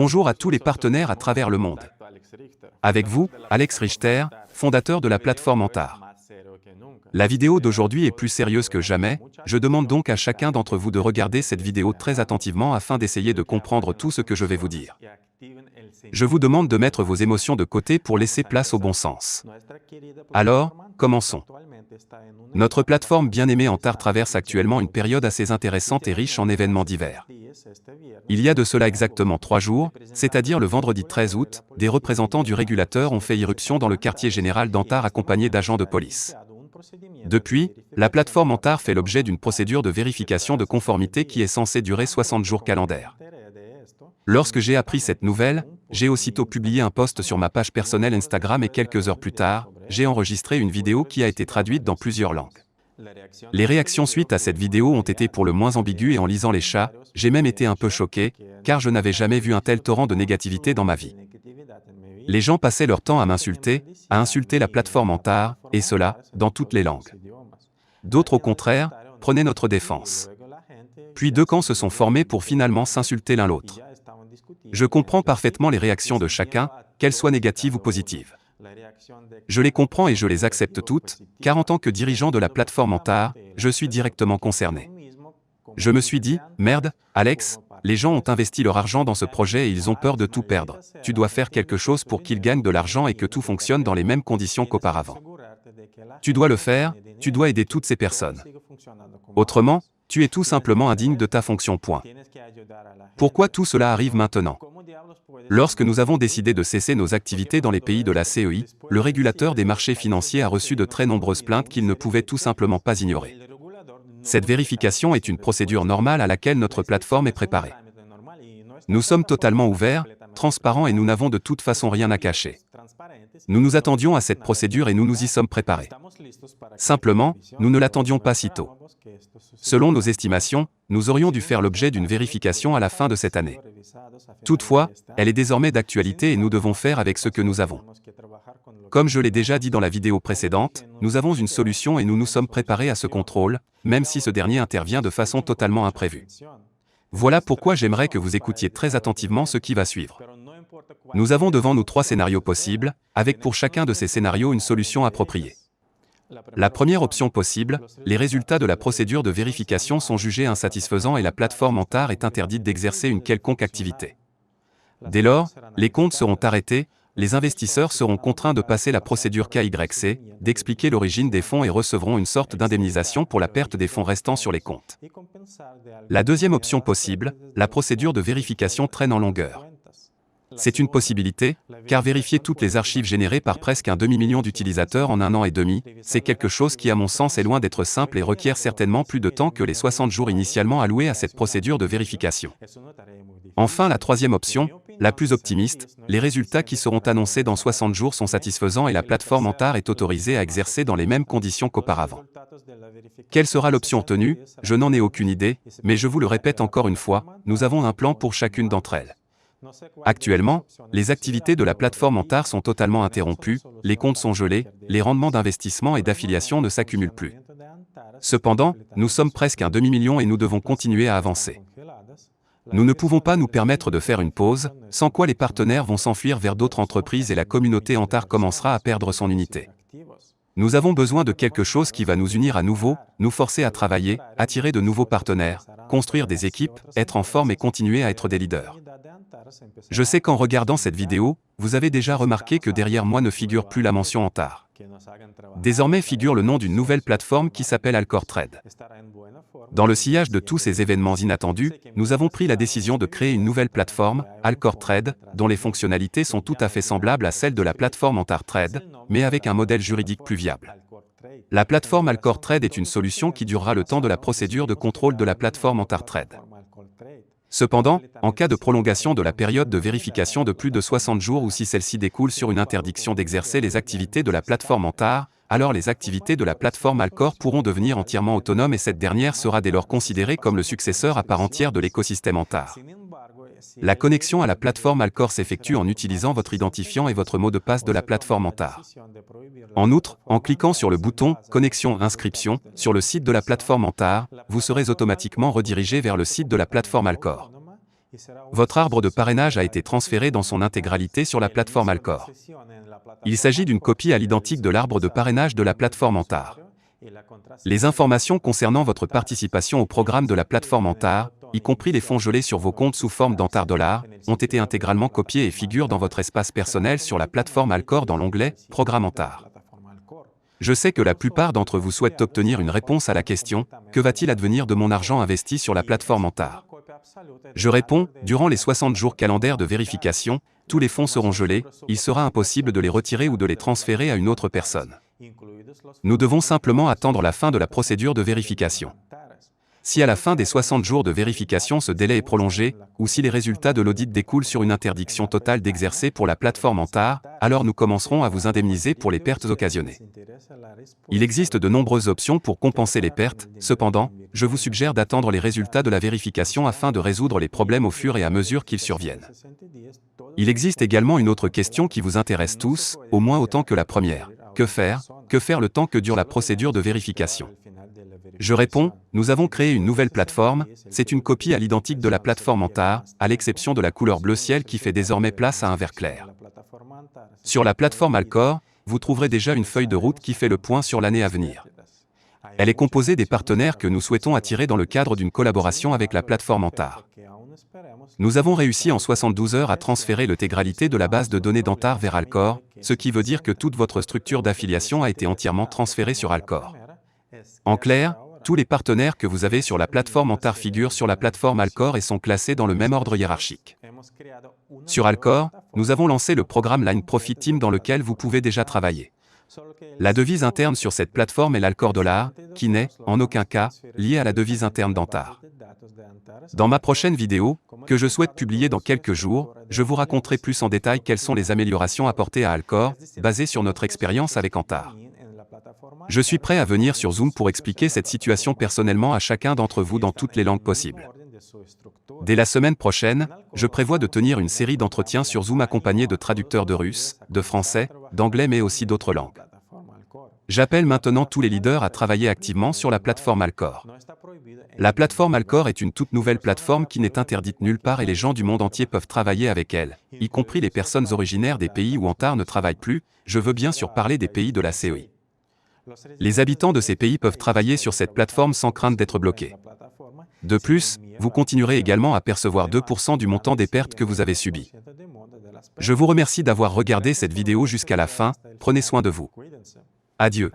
Bonjour à tous les partenaires à travers le monde. Avec vous, Alex Richter, fondateur de la plateforme Antar. La vidéo d'aujourd'hui est plus sérieuse que jamais, je demande donc à chacun d'entre vous de regarder cette vidéo très attentivement afin d'essayer de comprendre tout ce que je vais vous dire. Je vous demande de mettre vos émotions de côté pour laisser place au bon sens. Alors, commençons. Notre plateforme bien-aimée Antar traverse actuellement une période assez intéressante et riche en événements divers. Il y a de cela exactement 3 jours, c'est-à-dire le vendredi 13 août, des représentants du régulateur ont fait irruption dans le quartier général d'Antar accompagnés d'agents de police. Depuis, la plateforme Antar fait l'objet d'une procédure de vérification de conformité qui est censée durer 60 jours calendaires. Lorsque j'ai appris cette nouvelle, j'ai aussitôt publié un post sur ma page personnelle Instagram et quelques heures plus tard, j'ai enregistré une vidéo qui a été traduite dans plusieurs langues. Les réactions suite à cette vidéo ont été pour le moins ambiguës et en lisant les chats, j'ai même été un peu choqué, car je n'avais jamais vu un tel torrent de négativité dans ma vie. Les gens passaient leur temps à m'insulter, à insulter la plateforme Antar, et cela, dans toutes les langues. D'autres au contraire, prenaient notre défense. Puis deux camps se sont formés pour finalement s'insulter l'un l'autre. Je comprends parfaitement les réactions de chacun, qu'elles soient négatives ou positives. Je les comprends et je les accepte toutes, car en tant que dirigeant de la plateforme Antar, je suis directement concerné. Je me suis dit, merde, Alex, les gens ont investi leur argent dans ce projet et ils ont peur de tout perdre. Tu dois faire quelque chose pour qu'ils gagnent de l'argent et que tout fonctionne dans les mêmes conditions qu'auparavant. Tu dois le faire, tu dois aider toutes ces personnes. Autrement, tu es tout simplement indigne de ta fonction. Point. Pourquoi tout cela arrive maintenant ? Lorsque nous avons décidé de cesser nos activités dans les pays de la CEI, le régulateur des marchés financiers a reçu de très nombreuses plaintes qu'il ne pouvait tout simplement pas ignorer. Cette vérification est une procédure normale à laquelle notre plateforme est préparée. Nous sommes totalement ouverts, transparents et nous n'avons de toute façon rien à cacher. Nous nous attendions à cette procédure et nous nous y sommes préparés. Simplement, nous ne l'attendions pas si tôt. Selon nos estimations, nous aurions dû faire l'objet d'une vérification à la fin de cette année. Toutefois, elle est désormais d'actualité et nous devons faire avec ce que nous avons. Comme je l'ai déjà dit dans la vidéo précédente, nous avons une solution et nous nous sommes préparés à ce contrôle, même si ce dernier intervient de façon totalement imprévue. Voilà pourquoi j'aimerais que vous écoutiez très attentivement ce qui va suivre. Nous avons devant nous 3 scénarios possibles, avec pour chacun de ces scénarios une solution appropriée. La première option possible, les résultats de la procédure de vérification sont jugés insatisfaisants et la plateforme Antar est interdite d'exercer une quelconque activité. Dès lors, les comptes seront arrêtés, les investisseurs seront contraints de passer la procédure KYC, d'expliquer l'origine des fonds et recevront une sorte d'indemnisation pour la perte des fonds restants sur les comptes. La deuxième option possible, la procédure de vérification traîne en longueur. C'est une possibilité, car vérifier toutes les archives générées par presque un demi-million d'utilisateurs en 1 an et demi, c'est quelque chose qui à mon sens est loin d'être simple et requiert certainement plus de temps que les 60 jours initialement alloués à cette procédure de vérification. Enfin, la troisième option, la plus optimiste, les résultats qui seront annoncés dans 60 jours sont satisfaisants et la plateforme Antar est autorisée à exercer dans les mêmes conditions qu'auparavant. Quelle sera l'option retenue ? Je n'en ai aucune idée, mais je vous le répète encore une fois, nous avons un plan pour chacune d'entre elles. Actuellement, les activités de la plateforme Antar sont totalement interrompues, les comptes sont gelés, les rendements d'investissement et d'affiliation ne s'accumulent plus. Cependant, nous sommes presque un demi-million et nous devons continuer à avancer. Nous ne pouvons pas nous permettre de faire une pause, sans quoi les partenaires vont s'enfuir vers d'autres entreprises et la communauté Antar commencera à perdre son unité. Nous avons besoin de quelque chose qui va nous unir à nouveau, nous forcer à travailler, attirer de nouveaux partenaires, construire des équipes, être en forme et continuer à être des leaders. Je sais qu'en regardant cette vidéo, vous avez déjà remarqué que derrière moi ne figure plus la mention Antar. Désormais figure le nom d'une nouvelle plateforme qui s'appelle Alcor Trade. Dans le sillage de tous ces événements inattendus, nous avons pris la décision de créer une nouvelle plateforme, Alcor Trade, dont les fonctionnalités sont tout à fait semblables à celles de la plateforme Antar Trade, mais avec un modèle juridique plus viable. La plateforme Alcor Trade est une solution qui durera le temps de la procédure de contrôle de la plateforme Antar Trade. Cependant, en cas de prolongation de la période de vérification de plus de 60 jours ou si celle-ci découle sur une interdiction d'exercer les activités de la plateforme Antar, alors les activités de la plateforme Alcor pourront devenir entièrement autonomes et cette dernière sera dès lors considérée comme le successeur à part entière de l'écosystème Antar. La connexion à la plateforme Alcor s'effectue en utilisant votre identifiant et votre mot de passe de la plateforme Antar. En outre, en cliquant sur le bouton « Connexion inscription » sur le site de la plateforme Antar, vous serez automatiquement redirigé vers le site de la plateforme Alcor. Votre arbre de parrainage a été transféré dans son intégralité sur la plateforme Alcor. Il s'agit d'une copie à l'identique de l'arbre de parrainage de la plateforme Antar. Les informations concernant votre participation au programme de la plateforme Antar, y compris les fonds gelés sur vos comptes sous forme d'Antar $, ont été intégralement copiés et figurent dans votre espace personnel sur la plateforme Alcor dans l'onglet « Programme Antar ». Je sais que la plupart d'entre vous souhaitent obtenir une réponse à la question « Que va-t-il advenir de mon argent investi sur la plateforme Antar ?» Je réponds, durant les 60 jours calendaires de vérification, tous les fonds seront gelés, il sera impossible de les retirer ou de les transférer à une autre personne. Nous devons simplement attendre la fin de la procédure de vérification. Si à la fin des 60 jours de vérification ce délai est prolongé, ou si les résultats de l'audit découlent sur une interdiction totale d'exercer pour la plateforme Antar, alors nous commencerons à vous indemniser pour les pertes occasionnées. Il existe de nombreuses options pour compenser les pertes, cependant, je vous suggère d'attendre les résultats de la vérification afin de résoudre les problèmes au fur et à mesure qu'ils surviennent. Il existe également une autre question qui vous intéresse tous, au moins autant que la première. Que faire? Que faire le temps que dure la procédure de vérification? Je réponds, nous avons créé une nouvelle plateforme, c'est une copie à l'identique de la plateforme Antar, à l'exception de la couleur bleu ciel qui fait désormais place à un vert clair. Sur la plateforme Alcor, vous trouverez déjà une feuille de route qui fait le point sur l'année à venir. Elle est composée des partenaires que nous souhaitons attirer dans le cadre d'une collaboration avec la plateforme Antar. Nous avons réussi en 72 heures à transférer l'intégralité de la base de données d'Antar vers Alcor, ce qui veut dire que toute votre structure d'affiliation a été entièrement transférée sur Alcor. En clair, tous les partenaires que vous avez sur la plateforme Antar figurent sur la plateforme Alcor et sont classés dans le même ordre hiérarchique. Sur Alcor, nous avons lancé le programme Line Profit Team dans lequel vous pouvez déjà travailler. La devise interne sur cette plateforme est l'Alcor $, qui n'est, en aucun cas, liée à la devise interne d'Antar. Dans ma prochaine vidéo, que je souhaite publier dans quelques jours, je vous raconterai plus en détail quelles sont les améliorations apportées à Alcor, basées sur notre expérience avec Antar. Je suis prêt à venir sur Zoom pour expliquer cette situation personnellement à chacun d'entre vous dans toutes les langues possibles. Dès la semaine prochaine, je prévois de tenir une série d'entretiens sur Zoom accompagnés de traducteurs de russe, de français, d'anglais mais aussi d'autres langues. J'appelle maintenant tous les leaders à travailler activement sur la plateforme Alcor. La plateforme Alcor est une toute nouvelle plateforme qui n'est interdite nulle part et les gens du monde entier peuvent travailler avec elle, y compris les personnes originaires des pays où Antar ne travaille plus, je veux bien sûr parler des pays de la CEI. Les habitants de ces pays peuvent travailler sur cette plateforme sans crainte d'être bloqués. De plus, vous continuerez également à percevoir 2% du montant des pertes que vous avez subies. Je vous remercie d'avoir regardé cette vidéo jusqu'à la fin, prenez soin de vous. Adieu.